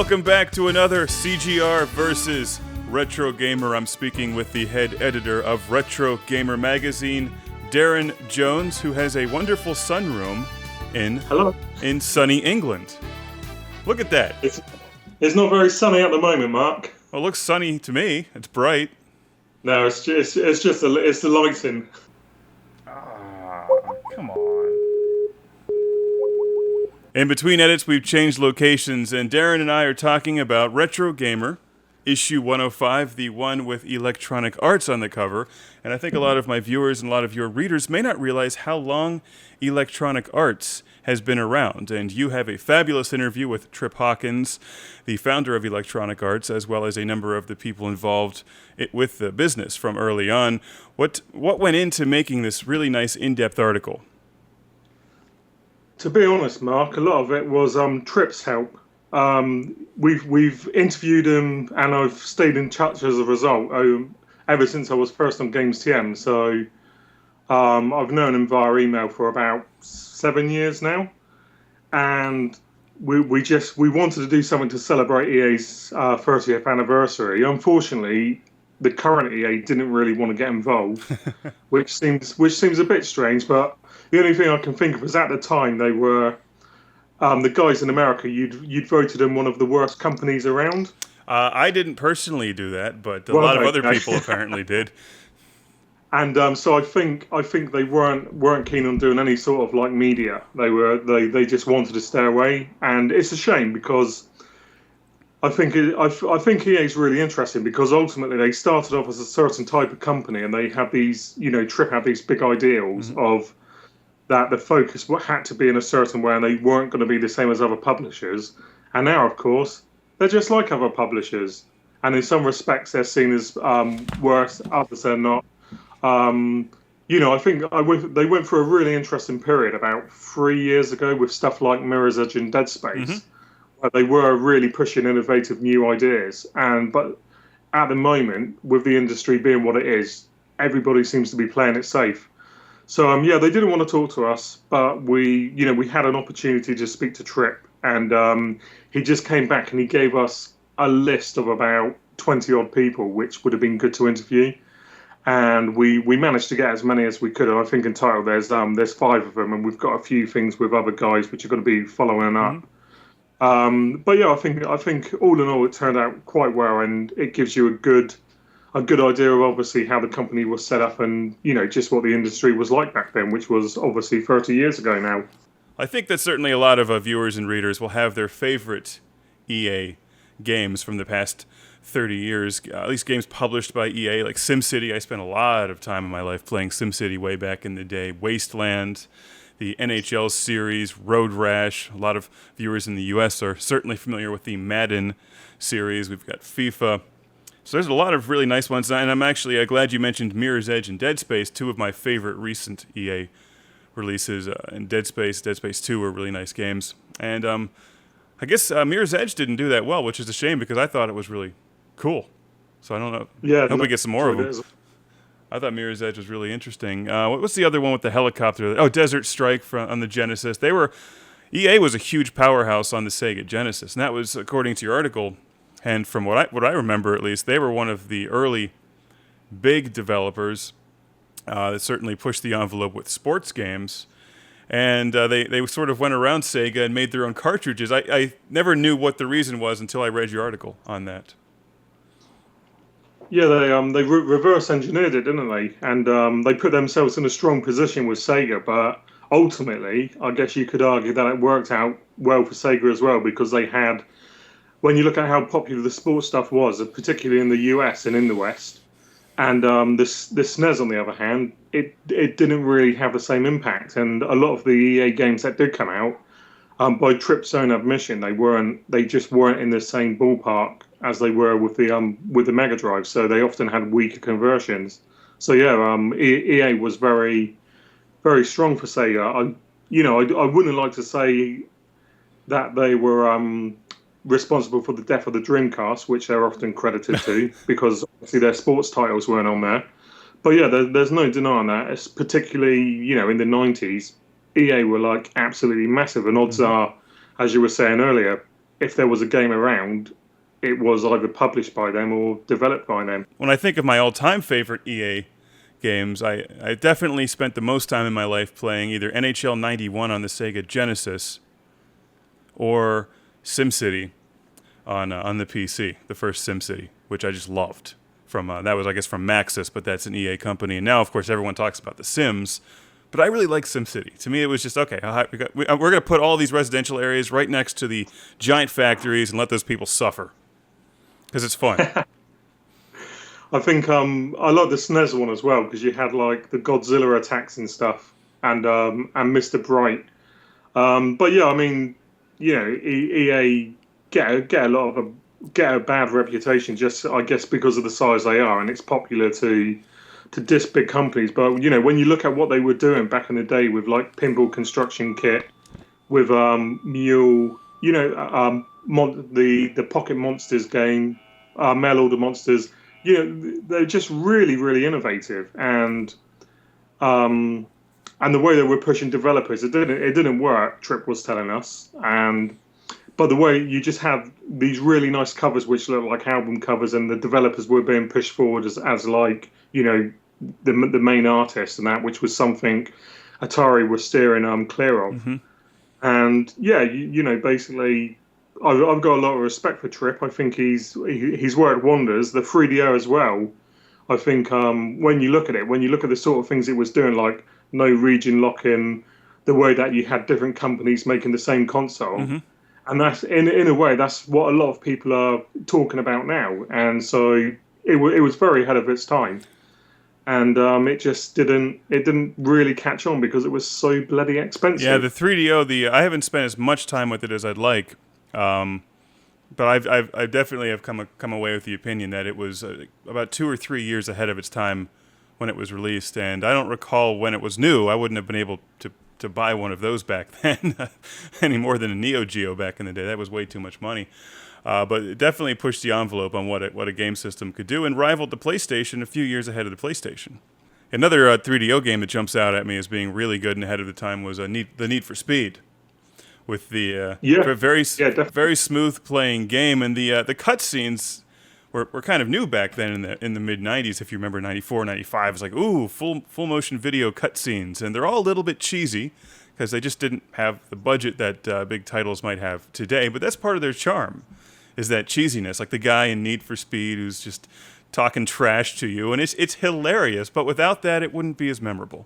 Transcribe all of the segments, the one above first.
Welcome back to another CGR versus Retro Gamer. I'm speaking with the head editor of Retro Gamer magazine, Darran Jones, who has a wonderful sunroom in sunny England. Look at that. It's not very sunny at the moment, Mark. Well, it looks sunny to me. It's bright. No, it's the lighting. Come on. In between edits, we've changed locations, and Darran and I are talking about Retro Gamer, issue 105, the one with Electronic Arts on the cover. And I think a lot of my viewers and a lot of your readers may not realize how long Electronic Arts has been around. And you have a fabulous interview with Trip Hawkins, the founder of Electronic Arts, as well as a number of the people involved with the business from early on. What went into making this really nice in-depth article? To be honest, Mark, a lot of it was Trip's help. We've interviewed him, and I've stayed in touch as a result ever since I was first on Games TM. So I've known him via email for about 7 years now, and we wanted to do something to celebrate EA's 30th anniversary. Unfortunately, the current EA didn't really want to get involved, which seems a bit strange, but the only thing I can think of is at the time they were the guys in America. You'd voted them one of the worst companies around. I didn't personally do that, but a lot of other people apparently did. And so I think they weren't keen on doing any sort of like media. They just wanted to stay away, and it's a shame because I think EA is really interesting because ultimately they started off as a certain type of company, and they have these, Trip had these big ideals of that the focus had to be in a certain way, and they weren't going to be the same as other publishers. And now, of course, they're just like other publishers, and in some respects they're seen as worse, others they're not. I think they went through a really interesting period about 3 years ago with stuff like Mirror's Edge and Dead Space, where they were really pushing innovative new ideas. But at the moment, with the industry being what it is, everybody seems to be playing it safe. So they didn't want to talk to us, but we had an opportunity to speak to Trip, and he just came back and he gave us a list of about 20 odd people, which would have been good to interview. And we managed to get as many as we could. And I think in total there's 5 of them, and we've got a few things with other guys which are going to be following up. I think all in all it turned out quite well, and it gives you a good idea of obviously how the company was set up, and just what the industry was like back then, which was obviously 30 years ago now. I think that certainly a lot of viewers and readers will have their favorite EA games from the past 30 years, at least games published by EA, like SimCity. I spent a lot of time in my life playing SimCity way back in the day. Wasteland, the NHL series, Road Rash. A lot of viewers in the US are certainly familiar with the Madden series. We've got FIFA. So there's a lot of really nice ones, and I'm actually glad you mentioned Mirror's Edge and Dead Space, two of my favorite recent EA releases. And Dead Space 2 were really nice games. And I guess Mirror's Edge didn't do that well, which is a shame because I thought it was really cool. So I don't know. I hope we get some more of them. I thought Mirror's Edge was really interesting. What's the other one with the helicopter? Oh, Desert Strike on the Genesis. EA was a huge powerhouse on the Sega Genesis, and that was, according to your article, and from what I remember at least, they were one of the early big developers that certainly pushed the envelope with sports games. And they sort of went around Sega and made their own cartridges. I never knew what the reason was until I read your article on that. Yeah, they reverse engineered it, didn't they? And they put themselves in a strong position with Sega. But ultimately, I guess you could argue that it worked out well for Sega as well, because they had, when you look at how popular the sports stuff was, particularly in the US and in the West, and the SNES on the other hand, it didn't really have the same impact. And a lot of the EA games that did come out, by Trip's own admission, they just weren't in the same ballpark as they were with the Mega Drive. So they often had weaker conversions. So EA was very, very strong for Sega. I wouldn't like to say that they were responsible for the death of the Dreamcast, which they're often credited to, because obviously their sports titles weren't on there. But yeah, there's no denying that. It's particularly, in the 90s, EA were like absolutely massive. And odds are, as you were saying earlier, if there was a game around, it was either published by them or developed by them. When I think of my all-time favorite EA games, I definitely spent the most time in my life playing either NHL 91 on the Sega Genesis or SimCity on the PC, the first SimCity, which I just loved. From that was, I guess, from Maxis, but that's an EA company. And now, of course, everyone talks about The Sims, but I really like SimCity. To me, it was just, okay, we're going to put all these residential areas right next to the giant factories and let those people suffer, because it's fun. I think I like the SNES one as well because you had like the Godzilla attacks and stuff, and Mr. Bright. But yeah, I mean, EA get a bad reputation just, I guess, because of the size they are, and it's popular to diss big companies. But when you look at what they were doing back in the day with like Pinball Construction Kit, with Mule, the Pocket Monsters game, Mail Order Monsters, they're just really, really innovative, and the way they were pushing developers, it didn't work. Trip was telling us, but the way you just have these really nice covers which look like album covers, and the developers were being pushed forward as like the main artist, and that, which was something Atari was steering clear of. Mm-hmm. And yeah, basically, I've got a lot of respect for Trip. I think he's worked wonders. The 3DO as well. I think when you look at the sort of things it was doing, like no region locking, the way that you had different companies making the same console. Mm-hmm. And that's in a way that's what a lot of people are talking about now, and so it was very ahead of its time, and it just didn't really catch on because it was so bloody expensive. Yeah, the 3DO, I haven't spent as much time with it as I'd like, but I definitely have come away with the opinion that it was about 2 or 3 years ahead of its time when it was released, and I don't recall when it was new. I wouldn't have been able to buy one of those back then any more than a Neo Geo back in the day. That was way too much money. But it definitely pushed the envelope on what a game system could do, and rivaled the PlayStation a few years ahead of the PlayStation. Another 3DO game that jumps out at me as being really good and ahead of the time was the Need for Speed, with the very smooth playing game, and the cutscenes were kind of new back then in the mid 90s. If you remember 94, 95, it's like, ooh, full motion video cutscenes, and they're all a little bit cheesy because they just didn't have the budget that big titles might have today. But that's part of their charm, is that cheesiness, like the guy in Need for Speed who's just talking trash to you, and it's hilarious. But without that, it wouldn't be as memorable.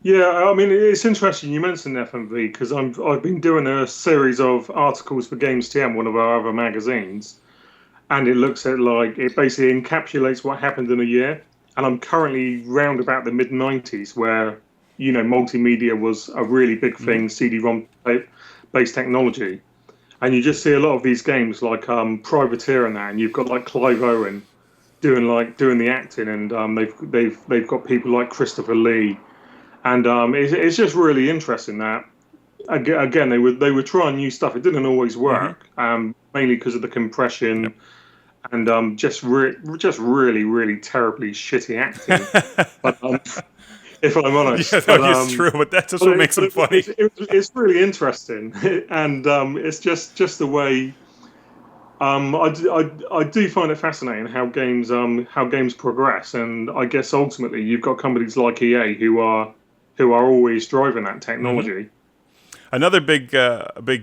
Yeah, I mean, it's interesting you mentioned FMV because I've been doing a series of articles for Games TM, one of our other magazines. And it looks at it basically encapsulates what happened in a year. And I'm currently round about the mid 90s where, multimedia was a really big thing, CD-ROM based technology. And you just see a lot of these games like Privateer and that, and you've got like Clive Owen doing the acting, and they've got people like Christopher Lee. And it's just really interesting that again they were trying new stuff. It didn't always work, mainly because of the compression. Yep. And just really, really terribly shitty acting. But, if I'm honest, yeah, it's true. But that's just what makes them funny. It's really interesting, and it's just the way. I do find it fascinating how games progress, and I guess ultimately you've got companies like EA who are always driving that technology. Mm-hmm. Another big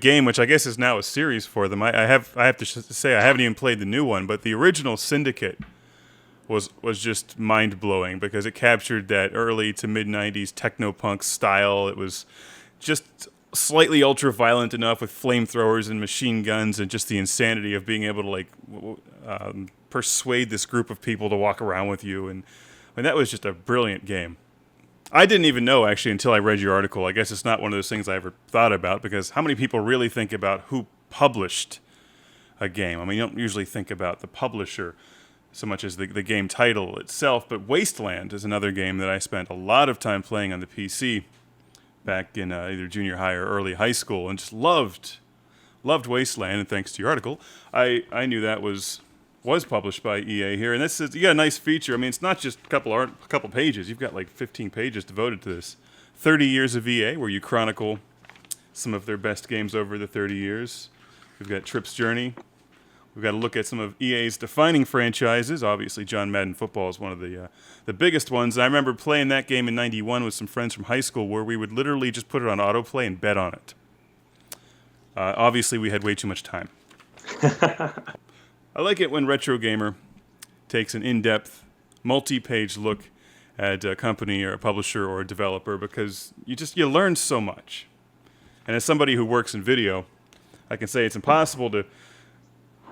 game, which I guess is now a series for them. I have to say I haven't even played the new one, but the original Syndicate was just mind blowing because it captured that early to mid '90s techno-punk style. It was just slightly ultra violent enough with flamethrowers and machine guns, and just the insanity of being able to persuade this group of people to walk around with you, and that was just a brilliant game. I didn't even know, actually, until I read your article. I guess it's not one of those things I ever thought about, because how many people really think about who published a game? I mean, you don't usually think about the publisher so much as the game title itself, but Wasteland is another game that I spent a lot of time playing on the PC back in either junior high or early high school, and just loved Wasteland, and thanks to your article, I knew that was published by EA here, and you got a nice feature. I mean, it's not just a couple pages. You've got like 15 pages devoted to this. 30 years of EA, where you chronicle some of their best games over the 30 years. We've got Trip's Journey. We've got to look at some of EA's defining franchises. Obviously, John Madden Football is one of the biggest ones. And I remember playing that game in '91 with some friends from high school where we would literally just put it on autoplay and bet on it. Obviously, we had way too much time. I like it when Retro Gamer takes an in-depth, multi-page look at a company or a publisher or a developer because you learn so much. And as somebody who works in video, I can say it's impossible to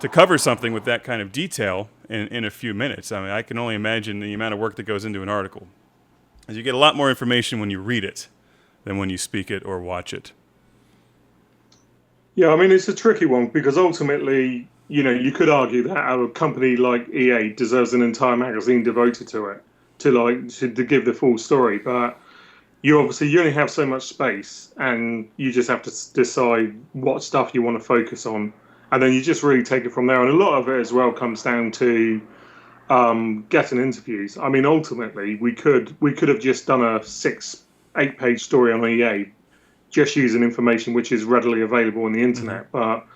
cover something with that kind of detail in a few minutes. I mean, I can only imagine the amount of work that goes into an article. As you get a lot more information when you read it than when you speak it or watch it. Yeah, I mean, it's a tricky one because ultimately, you could argue that a company like EA deserves an entire magazine devoted to it, to give the full story. But you only have so much space, and you just have to decide what stuff you want to focus on, and then you just really take it from there. And a lot of it as well comes down to getting interviews. I mean, ultimately, we could have just done a 6-8 page story on EA, just using information which is readily available on the internet. But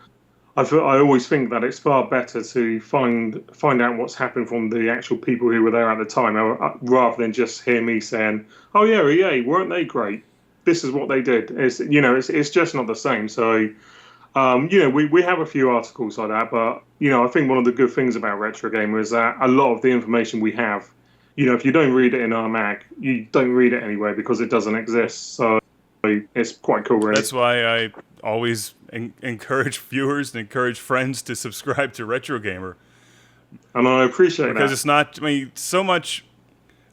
I always think that it's far better to find out what's happened from the actual people who were there at the time, rather than just hear me saying, "Oh yeah, EA, weren't they great? This is what they did." It's just not the same. So, we have a few articles like that, but I think one of the good things about Retro Gamer is that a lot of the information we have, if you don't read it in our mag, you don't read it anyway because it doesn't exist. So it's quite cool, really. That's why I always encourage viewers and encourage friends to subscribe to Retro Gamer. And I appreciate that. Because it's not, so much.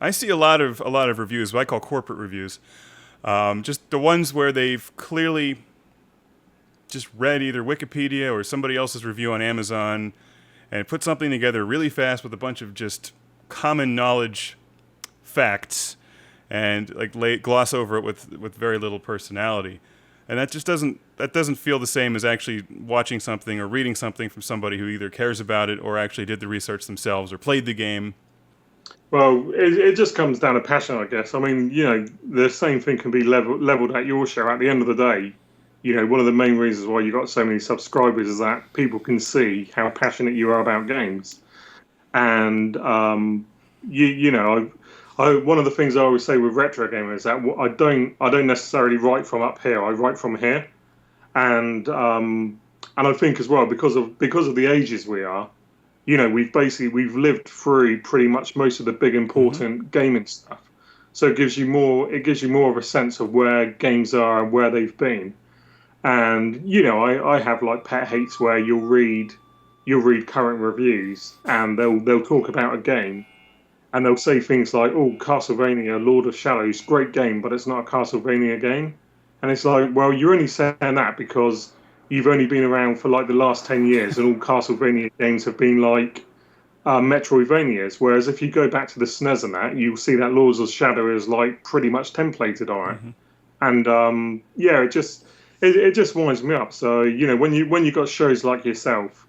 I see a lot of reviews, what I call corporate reviews. Just the ones where they've clearly just read either Wikipedia or somebody else's review on Amazon and put something together really fast with a bunch of just common knowledge facts and gloss over it with very little personality. And that just doesn't feel the same as actually watching something or reading something from somebody who either cares about it or actually did the research themselves or played the game. Well, it just comes down to passion, I guess. I mean, the same thing can be leveled at your show. At the end of the day, one of the main reasons why you got so many subscribers is that people can see how passionate you are about games. And one of the things I always say with Retro Gamer is that I don't necessarily write from up here. I write from here, and I think as well because of the ages we are, we've lived through pretty much most of the big important gaming stuff. So it gives you more of a sense of where games are and where they've been. And I have pet hates where you'll read current reviews and they'll talk about a game. And they'll say things like, "Oh, Castlevania, Lord of Shadows, great game, but it's not a Castlevania game." And it's like, well, you're only saying that because you've only been around for the last 10 years, and all Castlevania games have been Metroidvanias. Whereas if you go back to the SNES and that, you'll see that Lords of Shadow is pretty much templated on it. And it just winds me up. So when you got shows like yourself.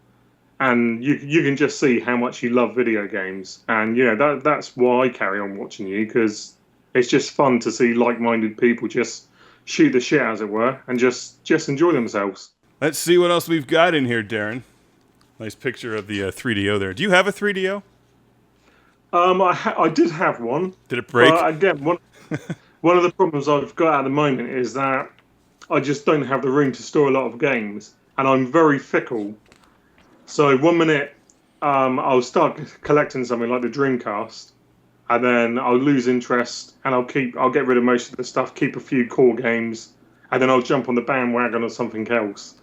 And you can just see how much you love video games, and that's why I carry on watching you, because it's just fun to see like-minded people just shoot the shit, as it were, and just enjoy themselves. Let's see what else we've got in here, Darran. Nice picture of the 3DO there. Do you have a 3DO? I did have one. Did it break? But again, one of the problems I've got at the moment is that I just don't have the room to store a lot of games, and I'm very fickle. So 1 minute, I'll start collecting something like the Dreamcast, and then I'll lose interest, and I'll get rid of most of the stuff, keep a few core games, and then I'll jump on the bandwagon or something else.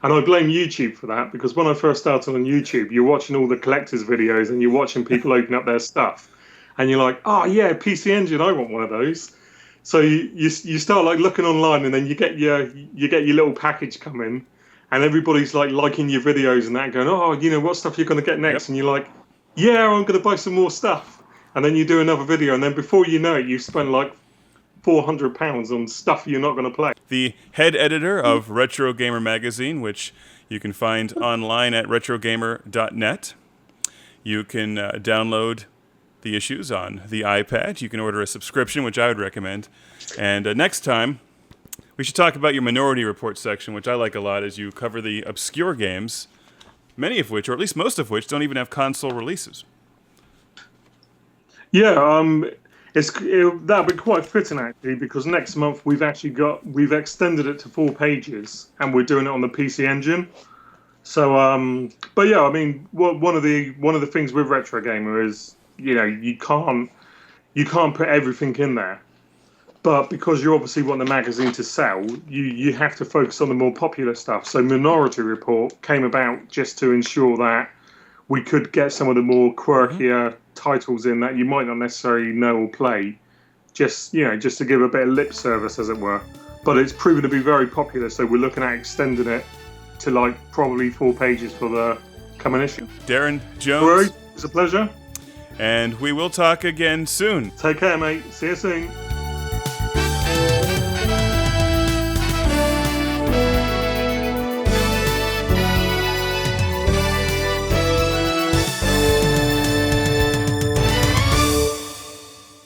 And I blame YouTube for that, because when I first started on YouTube, you're watching all the collectors' videos, and you're watching people open up their stuff, and you're like, "Oh yeah, PC Engine, I want one of those." So you start looking online, and then you get your little package come in. And everybody's liking your videos and that, going, "Oh, what stuff you're going to get next?" Yep. And you're like, "Yeah, I'm going to buy some more stuff." And then you do another video, and then before you know it, you spend £400 on stuff you're not going to play. The head editor of Retro Gamer magazine, which you can find online at retrogamer.net. You can download the issues on the iPad. You can order a subscription, which I would recommend. And next time, We should talk about your Minority Report section, which I like a lot, as you cover the obscure games, many of which, or at least most of which, don't even have console releases. Yeah, that'll be quite fitting actually, because next month we've extended it to 4 pages, and we're doing it on the PC Engine. So, but yeah, I mean, one of the things with Retro Gamer is, you can't put everything in there, but because you obviously want the magazine to sell, you have to focus on the more popular stuff. So, Minority Report came about just to ensure that we could get some of the more quirkier titles in that you might not necessarily know or play, just to give a bit of lip service, as it were. But it's proven to be very popular, so we're looking at extending it to probably 4 pages for the coming issue. Darran Jones. Rory, it's a pleasure. And we will talk again soon. Take care, mate. See you soon.